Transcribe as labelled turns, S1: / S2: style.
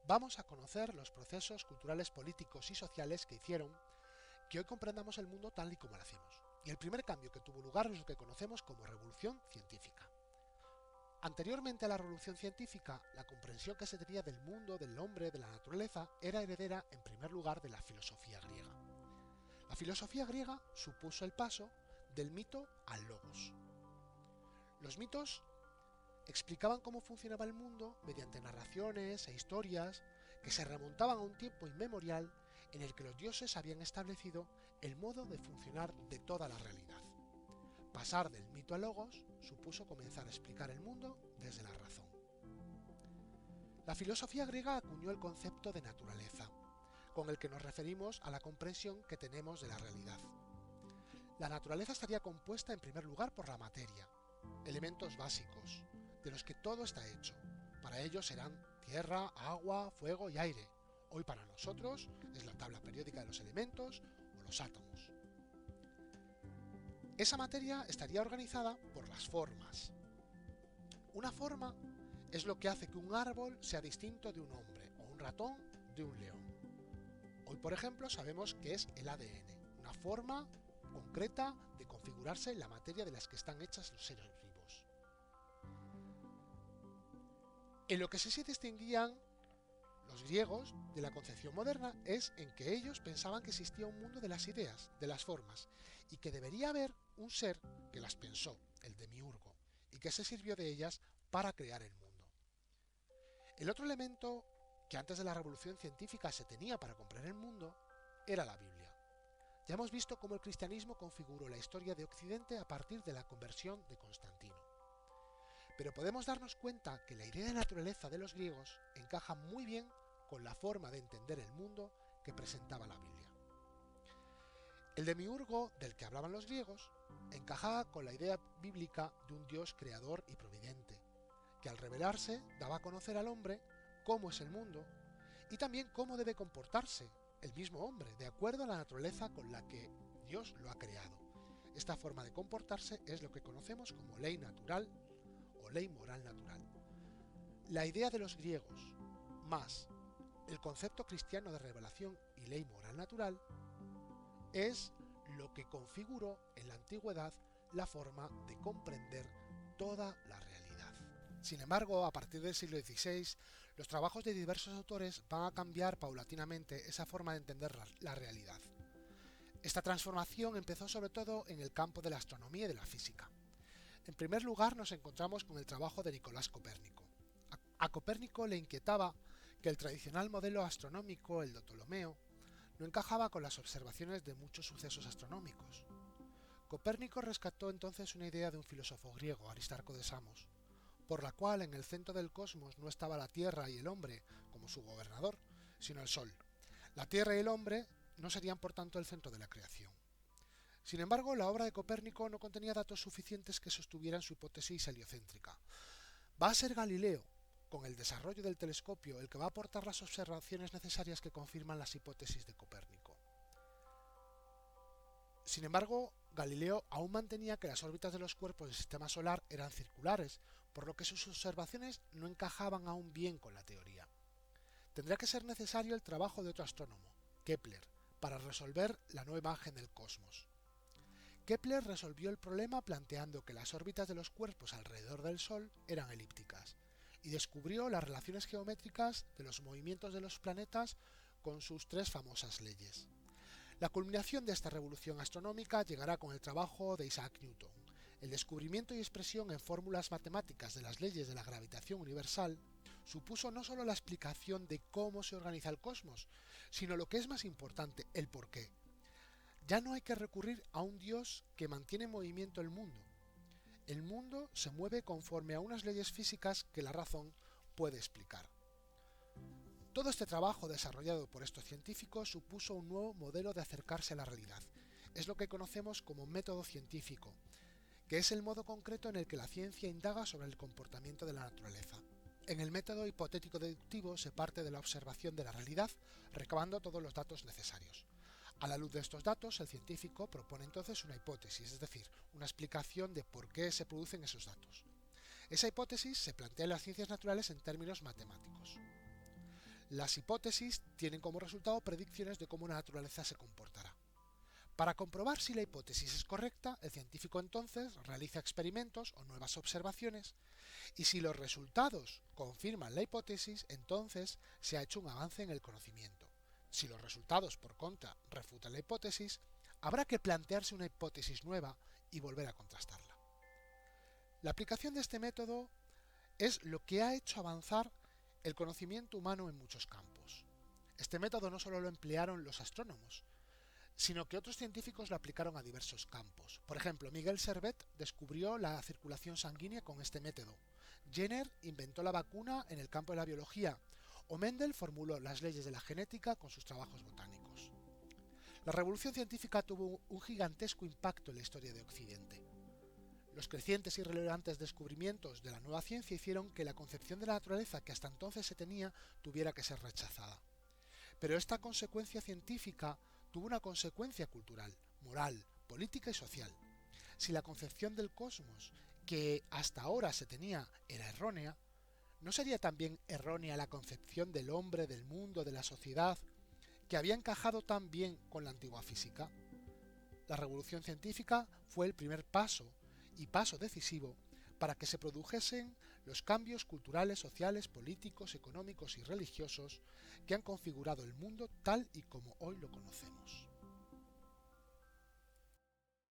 S1: vamos a conocer los procesos culturales, políticos y sociales que hicieron que hoy comprendamos el mundo tal y como lo hacemos. Y el primer cambio que tuvo lugar es lo que conocemos como revolución científica. Anteriormente a la revolución científica, la comprensión que se tenía del mundo, del hombre, de la naturaleza, era heredera en primer lugar de la filosofía griega. La filosofía griega supuso el paso del mito al logos. Los mitos explicaban cómo funcionaba el mundo mediante narraciones e historias que se remontaban a un tiempo inmemorial en el que los dioses habían establecido el modo de funcionar de toda la realidad. Pasar del mito al logos supuso comenzar a explicar el mundo desde la razón. La filosofía griega acuñó el concepto de naturaleza, con el que nos referimos a la comprensión que tenemos de la realidad. La naturaleza estaría compuesta en primer lugar por la materia, elementos básicos, de los que todo está hecho. Para ellos serán tierra, agua, fuego y aire. Hoy para nosotros es la tabla periódica de los elementos o los átomos. Esa materia estaría organizada por las formas. Una forma es lo que hace que un árbol sea distinto de un hombre o un ratón de un león. Hoy, por ejemplo, sabemos que es el ADN, una forma concreta de configurarse la materia de las que están hechas los seres vivos. En lo que sí se distinguían los griegos de la concepción moderna es en que ellos pensaban que existía un mundo de las ideas, de las formas, y que debería haber un ser que las pensó, el demiurgo, y que se sirvió de ellas para crear el mundo. El otro elemento que antes de la revolución científica se tenía para comprender el mundo era la Biblia. Ya hemos visto cómo el cristianismo configuró la historia de Occidente a partir de la conversión de Constantino. Pero podemos darnos cuenta que la idea de naturaleza de los griegos encaja muy bien con la forma de entender el mundo que presentaba la Biblia. El demiurgo del que hablaban los griegos encajaba con la idea bíblica de un Dios creador y providente, que al revelarse daba a conocer al hombre cómo es el mundo y también cómo debe comportarse el mismo hombre, de acuerdo a la naturaleza con la que Dios lo ha creado. Esta forma de comportarse es lo que conocemos como ley natural o ley moral natural. La idea de los griegos, más el concepto cristiano de revelación y ley moral natural, es lo que configuró en la antigüedad la forma de comprender toda la realidad. Sin embargo, a partir del siglo XVI, los trabajos de diversos autores van a cambiar paulatinamente esa forma de entender la realidad. Esta transformación empezó sobre todo en el campo de la astronomía y de la física. En primer lugar nos encontramos con el trabajo de Nicolás Copérnico. A Copérnico le inquietaba que el tradicional modelo astronómico, el de Ptolomeo, no encajaba con las observaciones de muchos sucesos astronómicos. Copérnico rescató entonces una idea de un filósofo griego, Aristarco de Samos, por la cual en el centro del cosmos no estaba la Tierra y el hombre como su gobernador, sino el Sol. La Tierra y el hombre no serían por tanto el centro de la creación. Sin embargo, la obra de Copérnico no contenía datos suficientes que sostuvieran su hipótesis heliocéntrica. Va a ser Galileo, con el desarrollo del telescopio, el que va a aportar las observaciones necesarias que confirman las hipótesis de Copérnico. Sin embargo, Galileo aún mantenía que las órbitas de los cuerpos del sistema solar eran circulares, por lo que sus observaciones no encajaban aún bien con la teoría. Tendría que ser necesario el trabajo de otro astrónomo, Kepler, para resolver la nueva imagen del cosmos. Kepler resolvió el problema planteando que las órbitas de los cuerpos alrededor del Sol eran elípticas, y descubrió las relaciones geométricas de los movimientos de los planetas con sus tres famosas leyes. La culminación de esta revolución astronómica llegará con el trabajo de Isaac Newton. El descubrimiento y expresión en fórmulas matemáticas de las leyes de la gravitación universal supuso no solo la explicación de cómo se organiza el cosmos, sino lo que es más importante, el porqué. Ya no hay que recurrir a un Dios que mantiene en movimiento el mundo. El mundo se mueve conforme a unas leyes físicas que la razón puede explicar. Todo este trabajo desarrollado por estos científicos supuso un nuevo modelo de acercarse a la realidad. Es lo que conocemos como método científico, que es el modo concreto en el que la ciencia indaga sobre el comportamiento de la naturaleza. En el método hipotético-deductivo se parte de la observación de la realidad, recabando todos los datos necesarios. A la luz de estos datos, el científico propone entonces una hipótesis, es decir, una explicación de por qué se producen esos datos. Esa hipótesis se plantea en las ciencias naturales en términos matemáticos. Las hipótesis tienen como resultado predicciones de cómo la naturaleza se comportará. Para comprobar si la hipótesis es correcta, el científico entonces realiza experimentos o nuevas observaciones, y si los resultados confirman la hipótesis, entonces se ha hecho un avance en el conocimiento. Si los resultados, por contra, refutan la hipótesis, habrá que plantearse una hipótesis nueva y volver a contrastarla. La aplicación de este método es lo que ha hecho avanzar el conocimiento humano en muchos campos. Este método no solo lo emplearon los astrónomos, sino que otros científicos lo aplicaron a diversos campos. Por ejemplo, Miguel Servet descubrió la circulación sanguínea con este método. Jenner inventó la vacuna en el campo de la biología, o Mendel formuló las leyes de la genética con sus trabajos botánicos. La revolución científica tuvo un gigantesco impacto en la historia de Occidente. Los crecientes y relevantes descubrimientos de la nueva ciencia hicieron que la concepción de la naturaleza que hasta entonces se tenía tuviera que ser rechazada. Pero esta consecuencia científica tuvo una consecuencia cultural, moral, política y social. Si la concepción del cosmos que hasta ahora se tenía era errónea, ¿no sería también errónea la concepción del hombre, del mundo, de la sociedad, que había encajado tan bien con la antigua física? La revolución científica fue el primer paso, y paso decisivo, para que se produjesen los cambios culturales, sociales, políticos, económicos y religiosos que han configurado el mundo tal y como hoy lo conocemos.